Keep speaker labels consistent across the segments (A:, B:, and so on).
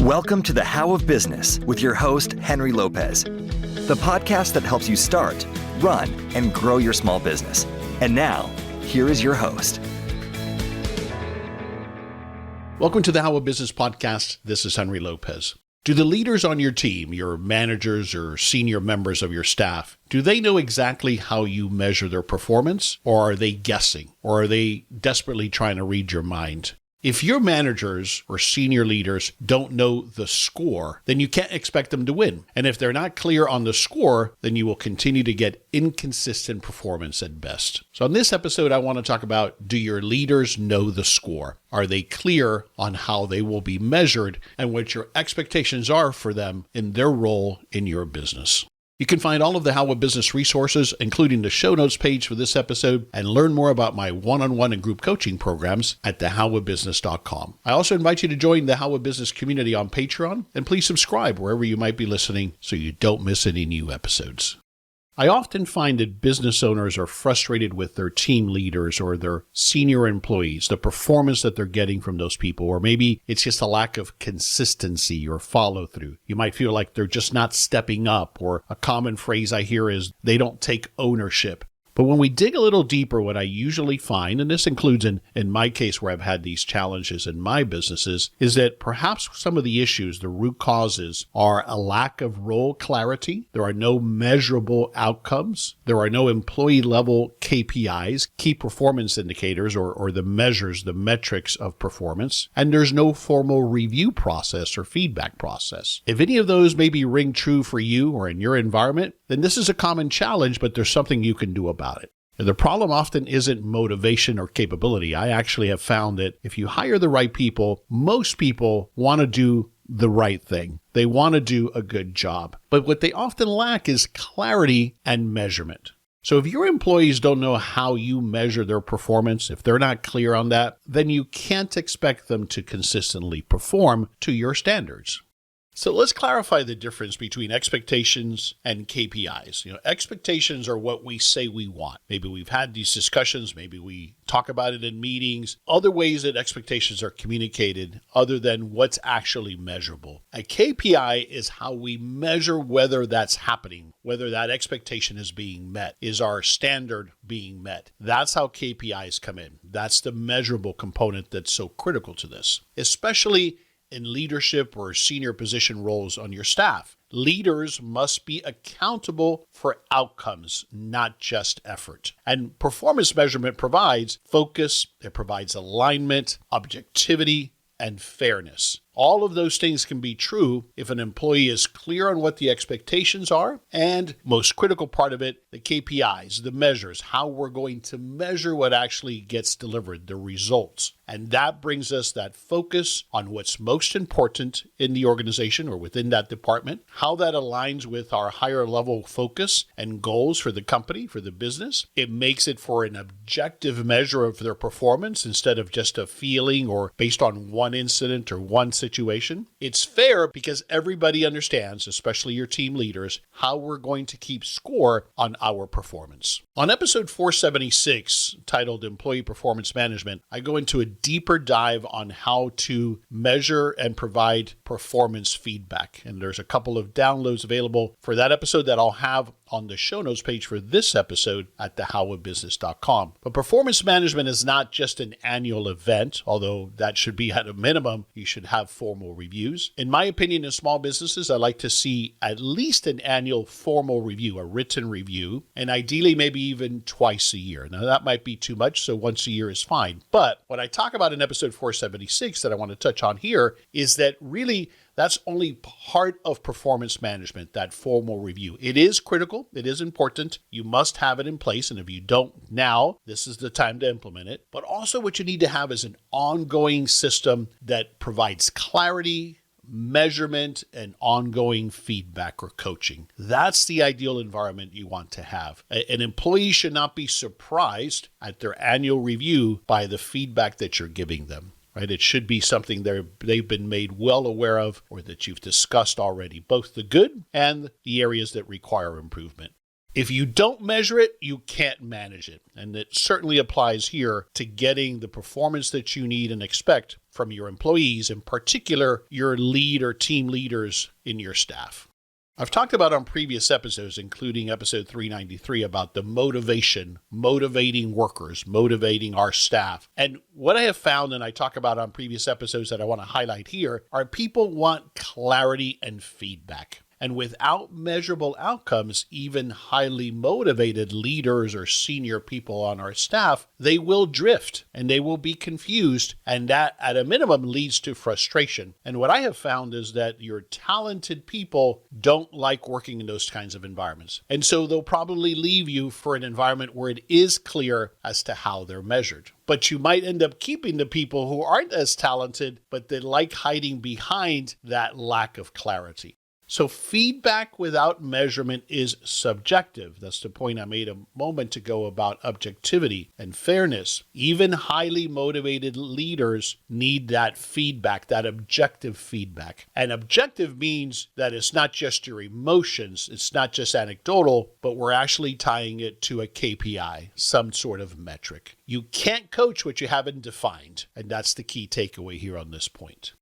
A: Welcome to the How of Business with your host, Henry Lopez, the podcast that helps you start, run, and grow your small business. And now, here is your host.
B: Welcome to the How of Business podcast. This is Henry Lopez. Do the leaders on your team, your managers or senior members of your staff, do they know exactly how you measure their performance, or are they guessing, or are they desperately trying to read your mind? If your managers or senior leaders don't know the score, then you can't expect them to win. And if they're not clear on the score, then you will continue to get inconsistent performance at best. So in this episode, I want to talk about, do your leaders know the score? Are they clear on how they will be measured and what your expectations are for them in their role in your business? You can find all of the How of Business resources, including the show notes page for this episode, and learn more about my one-on-one and group coaching programs at thehowofbusiness.com. I also invite you to join the How of Business community on Patreon, and please subscribe wherever you might be listening so you don't miss any new episodes. I often find that business owners are frustrated with their team leaders or their senior employees, the performance that they're getting from those people, or maybe it's just a lack of consistency or follow through. You might feel like they're just not stepping up, or a common phrase I hear is they don't take ownership. But when we dig a little deeper, what I usually find, and this includes in my case where I've had these challenges in my businesses, is that perhaps some of the issues, the root causes, are a lack of role clarity. There are no measurable outcomes. There are no employee level KPIs, key performance indicators, or the measures, the metrics of performance. And there's no formal review process or feedback process. If any of those maybe ring true for you or in your environment, then this is a common challenge, but there's something you can do about it. And the problem often isn't motivation or capability. I actually have found that if you hire the right people, most people want to do the right thing. They want to do a good job. But what they often lack is clarity and measurement. So if your employees don't know how you measure their performance, if they're not clear on that, then you can't expect them to consistently perform to your standards. So let's clarify the difference between expectations and KPIs. Expectations are what we say we want. Maybe we've had these discussions. Maybe we talk about it in meetings. Other ways that expectations are communicated other than what's actually measurable. A KPI is how we measure whether that's happening, whether that expectation is being met. Is our standard being met? That's how KPIs come in. That's the measurable component that's so critical to this, especially in leadership or senior position roles on your staff. Leaders must be accountable for outcomes, not just effort. And performance measurement provides focus, it provides alignment, objectivity, and fairness. All of those things can be true if an employee is clear on what the expectations are, and most critical part of it, the KPIs, the measures, how we're going to measure what actually gets delivered, the results. And that brings us that focus on what's most important in the organization or within that department, how that aligns with our higher level focus and goals for the company, for the business. It makes it for an objective measure of their performance instead of just a feeling or based on one incident or one situation. It's fair because everybody understands, especially your team leaders, how we're going to keep score on our performance. On episode 476, titled Employee Performance Management, I go into a deeper dive on how to measure and provide performance feedback. And there's a couple of downloads available for that episode that I'll have on the show notes page for this episode at thehowofbusiness.com. But performance management is not just an annual event, although that should be at a minimum. You should have formal reviews. In my opinion, in small businesses, I like to see at least an annual formal review, a written review, and ideally maybe even twice a year. Now that might be too much, so once a year is fine. But what I talk about in episode 476 that I want to touch on here is that really that's only part of performance management, that formal review. It is critical. It is important. You must have it in place. And if you don't now, this is the time to implement it. But also what you need to have is an ongoing system that provides clarity, measurement, and ongoing feedback or coaching. That's the ideal environment you want to have. An employee should not be surprised at their annual review by the feedback that you're giving them. Right? It should be something they've been made well aware of or that you've discussed already, both the good and the areas that require improvement. If you don't measure it, you can't manage it. And it certainly applies here to getting the performance that you need and expect from your employees, in particular, your lead or team leaders in your staff. I've talked about on previous episodes, including episode 393, about the motivating workers, motivating our staff. And what I have found, and I talk about on previous episodes that I want to highlight here, are people want clarity and feedback. And without measurable outcomes, even highly motivated leaders or senior people on our staff, they will drift and they will be confused. And that, at a minimum, leads to frustration. And what I have found is that your talented people don't like working in those kinds of environments. And so they'll probably leave you for an environment where it is clear as to how they're measured. But you might end up keeping the people who aren't as talented, but they like hiding behind that lack of clarity. So feedback without measurement is subjective. That's the point I made a moment ago about objectivity and fairness. Even highly motivated leaders need that feedback, that objective feedback. And objective means that it's not just your emotions, it's not just anecdotal, but we're actually tying it to a KPI, some sort of metric. You can't coach what you haven't defined, and that's the key takeaway here on this point.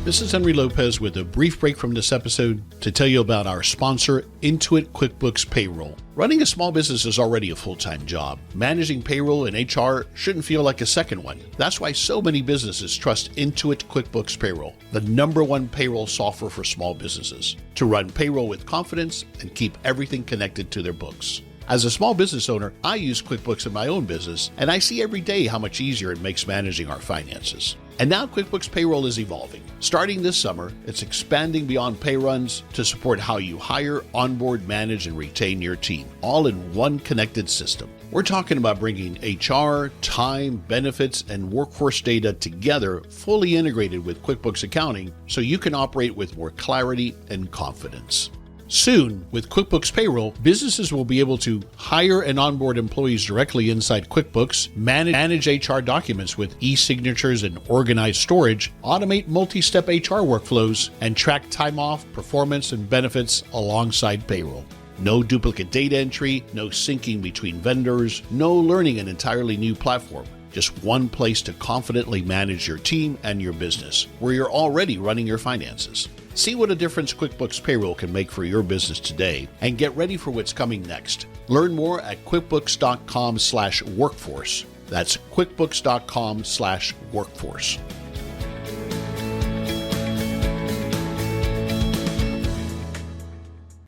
B: This is Henry Lopez with a brief break from this episode to tell you about our sponsor, Intuit QuickBooks Payroll. Running a small business is already a full-time job. Managing payroll and HR shouldn't feel like a second one. That's why so many businesses trust Intuit QuickBooks Payroll, the #1 payroll software for small businesses, to run payroll with confidence and keep everything connected to their books. As a small business owner, I use QuickBooks in my own business, and I see every day how much easier it makes managing our finances. And now QuickBooks Payroll is evolving. Starting this summer, it's expanding beyond pay runs to support how you hire, onboard, manage, and retain your team, all in one connected system. We're talking about bringing HR, time, benefits, and workforce data together, fully integrated with QuickBooks accounting, so you can operate with more clarity and confidence. Soon, with QuickBooks Payroll, businesses will be able to hire and onboard employees directly inside QuickBooks, manage HR documents with e-signatures and organized storage, automate multi-step HR workflows, and track time off, performance, and benefits alongside payroll. No duplicate data entry, no syncing between vendors, no learning an entirely new platform. Just one place to confidently manage your team and your business, where you're already running your finances. See what a difference QuickBooks Payroll can make for your business today and get ready for what's coming next. Learn more at quickbooks.com/workforce. That's quickbooks.com/workforce.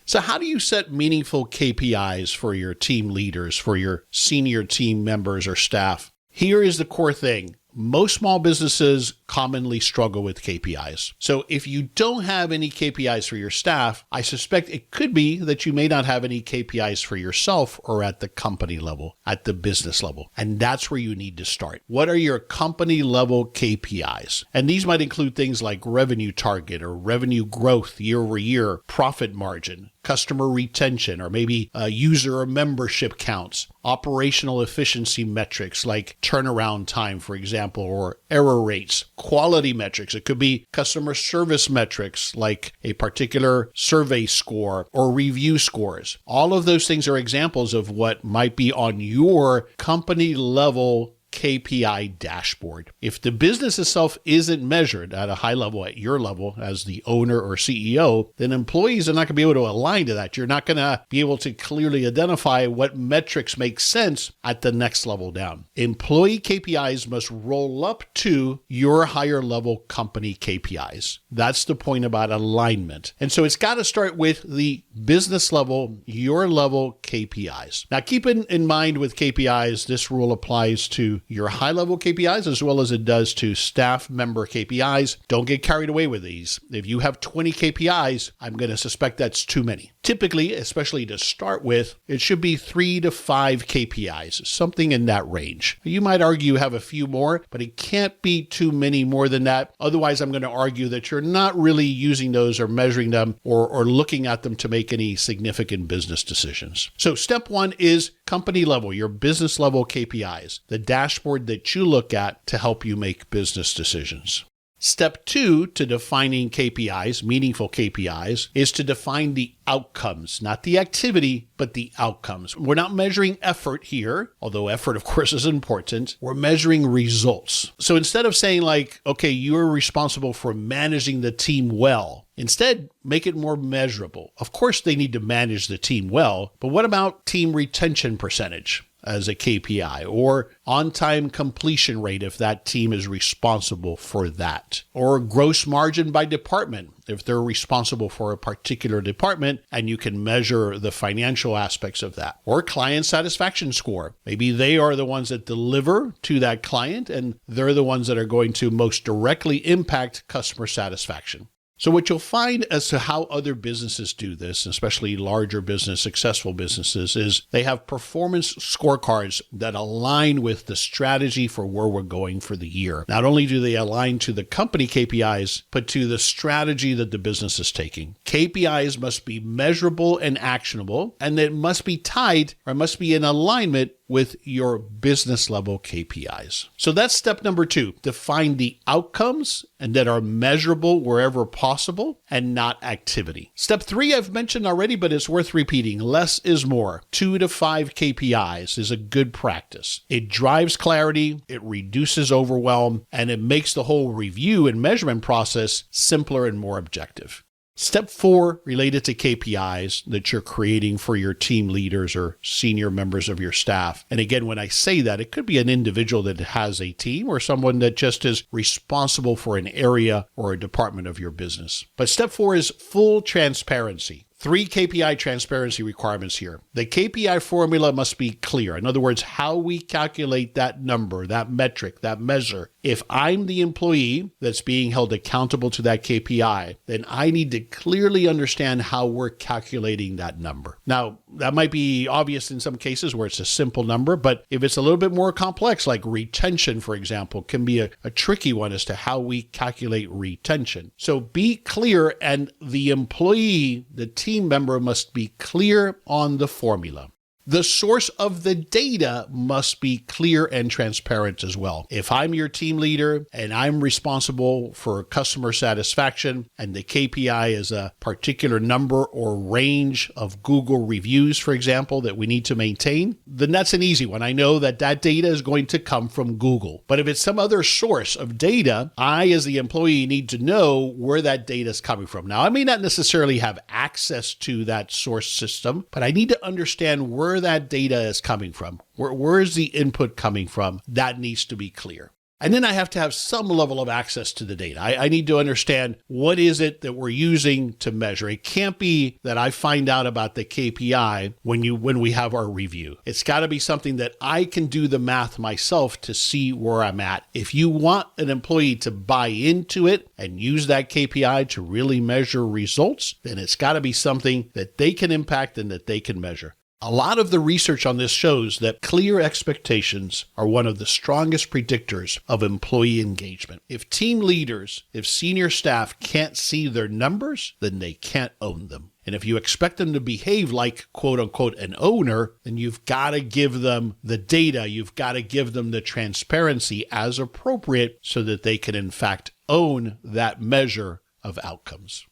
B: So how do you set meaningful KPIs for your team leaders, for your senior team members or staff? Here is the core thing. Most small businesses commonly struggle with KPIs. So if you don't have any KPIs for your staff, I suspect it could be that you may not have any KPIs for yourself or at the company level, at the business level. And that's where you need to start. What are your company level KPIs? And these might include things like revenue target or revenue growth year over year, profit margin, customer retention, or maybe user or membership counts, operational efficiency metrics like turnaround time, for example, or error rates, quality metrics. It could be customer service metrics like a particular survey score or review scores. All of those things are examples of what might be on your company level KPI dashboard. If the business itself isn't measured at a high level, at your level as the owner or CEO, then employees are not going to be able to align to that. You're not going to be able to clearly identify what metrics make sense at the next level down. Employee KPIs must roll up to your higher level company KPIs. That's the point about alignment. And so it's got to start with the business level, your level KPIs. Now keep in mind with KPIs, this rule applies to your high-level KPIs as well as it does to staff member KPIs. Don't get carried away with these. If you have 20 KPIs, I'm going to suspect that's too many. Typically, especially to start with, it should be 3 to 5 KPIs, something in that range. You might argue you have a few more, but it can't be too many more than that. Otherwise, I'm going to argue that you're not really using those or measuring them or looking at them to make any significant business decisions. So step 1 is company level, your business level KPIs, the dashboard that you look at to help you make business decisions. Step 2 to defining KPIs, meaningful KPIs, is to define the outcomes, not the activity, but the outcomes. We're not measuring effort here, although effort, of course, is important. We're measuring results. So instead of saying like, okay, you're responsible for managing the team well, instead, make it more measurable. Of course, they need to manage the team well, but what about team retention percentage as a KPI, or on-time completion rate if that team is responsible for that, or gross margin by department if they're responsible for a particular department and you can measure the financial aspects of that, or client satisfaction score. Maybe they are the ones that deliver to that client and they're the ones that are going to most directly impact customer satisfaction. So what you'll find as to how other businesses do this, especially larger business, successful businesses, is they have performance scorecards that align with the strategy for where we're going for the year. Not only do they align to the company KPIs, but to the strategy that the business is taking. KPIs must be measurable and actionable, and it must be tied or must be in alignment with your business level KPIs. So that's step number 2, define the outcomes and that are measurable wherever possible and not activity. Step 3, I've mentioned already, but it's worth repeating. Less is more. 2 to 5 KPIs is a good practice. It drives clarity, it reduces overwhelm, and it makes the whole review and measurement process simpler and more objective. Step 4, related to KPIs that you're creating for your team leaders or senior members of your staff. And again, when I say that, it could be an individual that has a team or someone that just is responsible for an area or a department of your business. But step 4 is full transparency. 3 KPI transparency requirements here. The KPI formula must be clear. In other words, how we calculate that number, that metric, that measure. If I'm the employee that's being held accountable to that KPI, then I need to clearly understand how we're calculating that number. Now, that might be obvious in some cases where it's a simple number, but if it's a little bit more complex, like retention, for example, can be a tricky one as to how we calculate retention. So be clear, and the employee, the team member, must be clear on the formula. The source of the data must be clear and transparent as well. If I'm your team leader and I'm responsible for customer satisfaction and the KPI is a particular number or range of Google reviews, for example, that we need to maintain, then that's an easy one. I know that that data is going to come from Google. But if it's some other source of data, I, as the employee, need to know where that data is coming from. Now, I may not necessarily have access to that source system, but I need to understand where that data is coming from. Where is the input coming from? That needs to be clear. And then I have to have some level of access to the data. I need to understand what is it that we're using to measure. It can't be that I find out about the KPI when we have our review. It's got to be something that I can do the math myself to see where I'm at. If you want an employee to buy into it and use that KPI to really measure results, then it's got to be something that they can impact and that they can measure. A lot of the research on this shows that clear expectations are one of the strongest predictors of employee engagement. If team leaders, if senior staff can't see their numbers, then they can't own them. And if you expect them to behave like, quote unquote, an owner, then you've got to give them the data. You've got to give them the transparency as appropriate so that they can, in fact, own that measure of outcomes.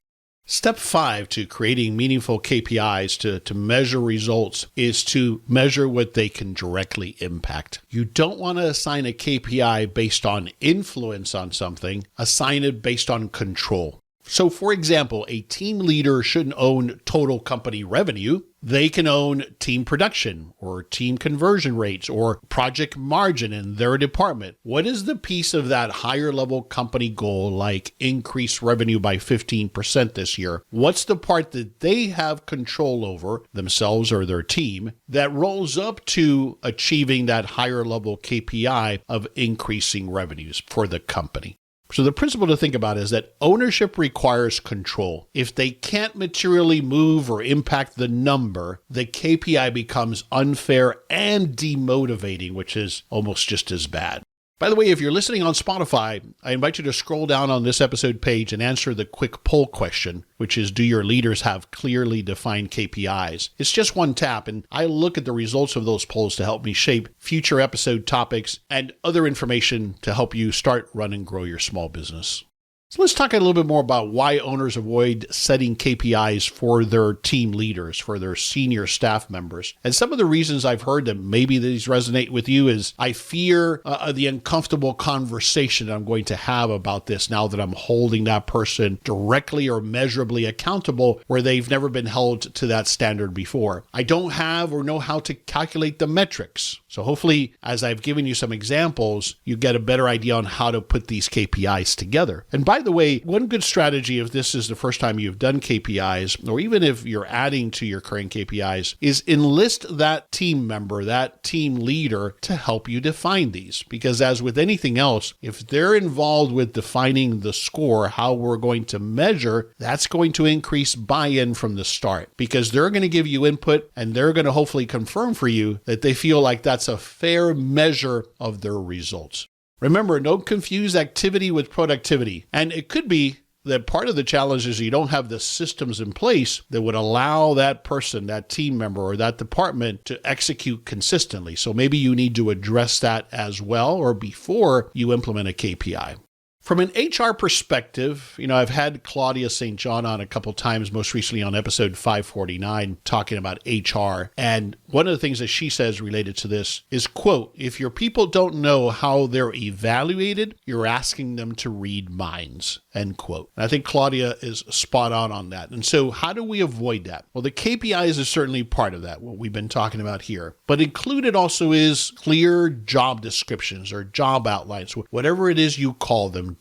B: Step 5 to creating meaningful KPIs to measure results is to measure what they can directly impact. You don't want to assign a KPI based on influence on something, assign it based on control. So, for example, a team leader shouldn't own total company revenue. They can own team production or team conversion rates or project margin in their department. What is the piece of that higher level company goal, like increase revenue by 15% this year? What's the part that they have control over, themselves or their team, that rolls up to achieving that higher level KPI of increasing revenues for the company? So the principle to think about is that ownership requires control. If they can't materially move or impact the number, the KPI becomes unfair and demotivating, which is almost just as bad. By the way, if you're listening on Spotify, I invite you to scroll down on this episode page and answer the quick poll question, which is, do your leaders have clearly defined KPIs? It's just one tap, and I look at the results of those polls to help me shape future episode topics and other information to help you start, run, and grow your small business. So let's talk a little bit more about why owners avoid setting KPIs for their team leaders, for their senior staff members. And some of the reasons I've heard that maybe these resonate with you is I fear the uncomfortable conversation I'm going to have about this now that I'm holding that person directly or measurably accountable where they've never been held to that standard before. I don't have or know how to calculate the metrics. So hopefully, as I've given you some examples, you get a better idea on how to put these KPIs together. And by the way, one good strategy if this is the first time you've done KPIs, or even if you're adding to your current KPIs, is enlist that team member, that team leader to help you define these. Because as with anything else, if they're involved with defining the score, how we're going to measure, that's going to increase buy-in from the start because they're going to give you input and they're going to hopefully confirm for you that they feel like that's a fair measure of their results. Remember, don't confuse activity with productivity. And it could be that part of the challenge is you don't have the systems in place that would allow that person, that team member, or that department to execute consistently. So maybe you need to address that as well or before you implement a KPI. From an HR perspective, I've had Claudia St. John on a couple times, most recently on episode 549, talking about HR. And one of the things that she says related to this is, quote, if your people don't know how they're evaluated, you're asking them to read minds, end quote. And I think Claudia is spot on that. And so how do we avoid that? Well, the KPIs is certainly part of that, what we've been talking about here. But included also is clear job descriptions or job outlines, whatever it is you call them.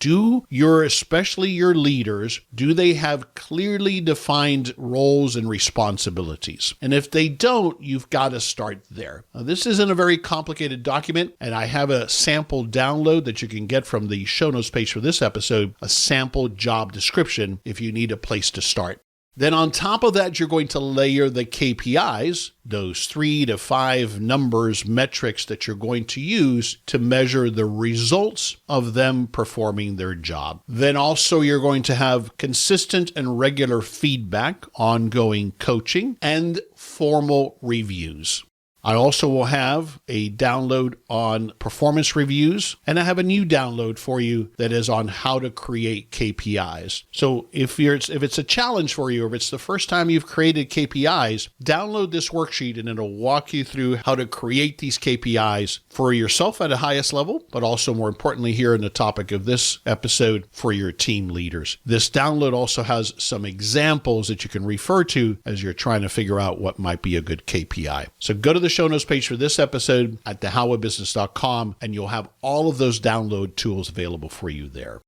B: Especially your leaders, do they have clearly defined roles and responsibilities? And if they don't, you've got to start there. Now, this isn't a very complicated document, and I have a sample download that you can get from the show notes page for this episode, a sample job description if you need a place to start. Then on top of that, you're going to layer the KPIs, those 3 to 5 numbers, metrics that you're going to use to measure the results of them performing their job. Then also you're going to have consistent and regular feedback, ongoing coaching, and formal reviews. I also will have a download on performance reviews, and I have a new download for you that is on how to create KPIs. So if it's a challenge for you, or if it's the first time you've created KPIs, download this worksheet and it'll walk you through how to create these KPIs for yourself at the highest level, but also more importantly here in the topic of this episode for your team leaders. This download also has some examples that you can refer to as you're trying to figure out what might be a good KPI. So go to the show notes page for this episode at thehowofbusiness.com, and you'll have all of those download tools available for you there.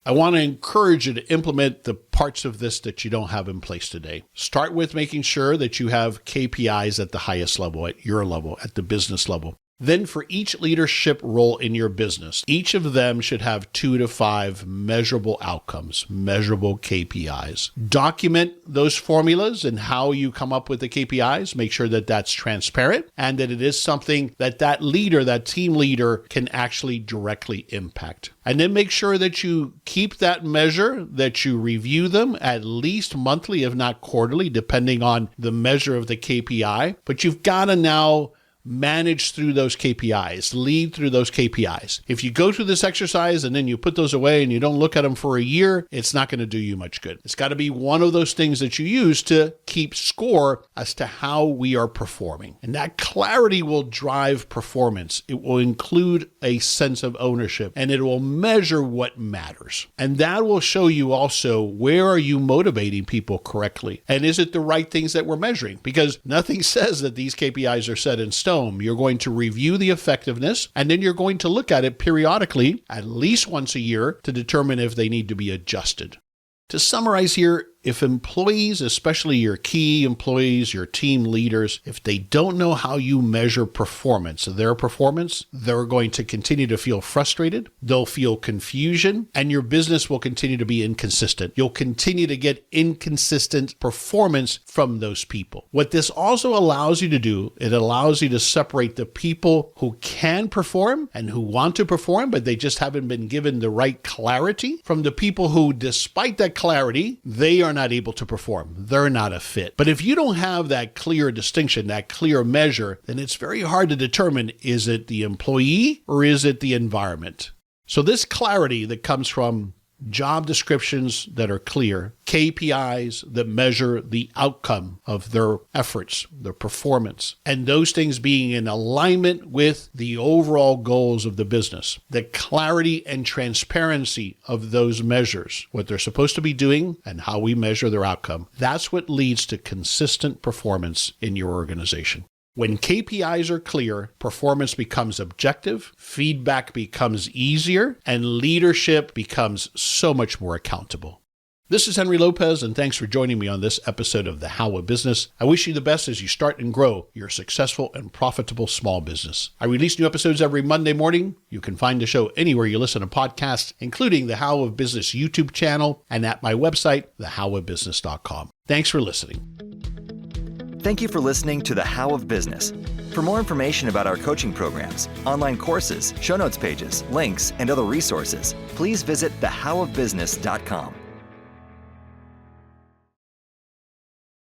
B: I want to encourage you to implement the parts of this that you don't have in place today. Start with making sure that you have KPIs at the highest level, at your level, at the business level. Then for each leadership role in your business, each of them should have 2 to 5 measurable outcomes, measurable KPIs. Document those formulas and how you come up with the KPIs. Make sure that that's transparent and that it is something that that leader, that team leader, can actually directly impact. And then make sure that you keep that measure, that you review them at least monthly, if not quarterly, depending on the measure of the KPI. But you've got to now manage through those KPIs, lead through those KPIs. If you go through this exercise and then you put those away and you don't look at them for a year, it's not going to do you much good. It's got to be one of those things that you use to keep score as to how we are performing. And that clarity will drive performance. It will include a sense of ownership and it will measure what matters. And that will show you also where are you motivating people correctly? And is it the right things that we're measuring? Because nothing says that these KPIs are set in stone. You're going to review the effectiveness, and then you're going to look at it periodically, at least once a year, to determine if they need to be adjusted. To summarize here, if employees, especially your key employees, your team leaders, if they don't know how you measure performance, they're going to continue to feel frustrated. They'll feel confusion, and your business will continue to be inconsistent. You'll continue to get inconsistent performance from those people. What this also allows you to do, it allows you to separate the people who can perform and who want to perform, but they just haven't been given the right clarity, from the people who, despite that clarity, they are not able to perform. They're not a fit. But if you don't have that clear distinction, that clear measure, then it's very hard to determine, is it the employee or is it the environment? So this clarity that comes from job descriptions that are clear, KPIs that measure the outcome of their efforts, their performance, and those things being in alignment with the overall goals of the business. The clarity and transparency of those measures, what they're supposed to be doing and how we measure their outcome. That's what leads to consistent performance in your organization. When KPIs are clear, performance becomes objective, feedback becomes easier, and leadership becomes so much more accountable. This is Henry Lopez, and thanks for joining me on this episode of The How of Business. I wish you the best as you start and grow your successful and profitable small business. I release new episodes every Monday morning. You can find the show anywhere you listen to podcasts, including the How of Business YouTube channel and at my website, thehowofbusiness.com. Thanks for listening.
A: Thank you for listening to The How of Business. For more information about our coaching programs, online courses, show notes pages, links, and other resources, please visit thehowofbusiness.com.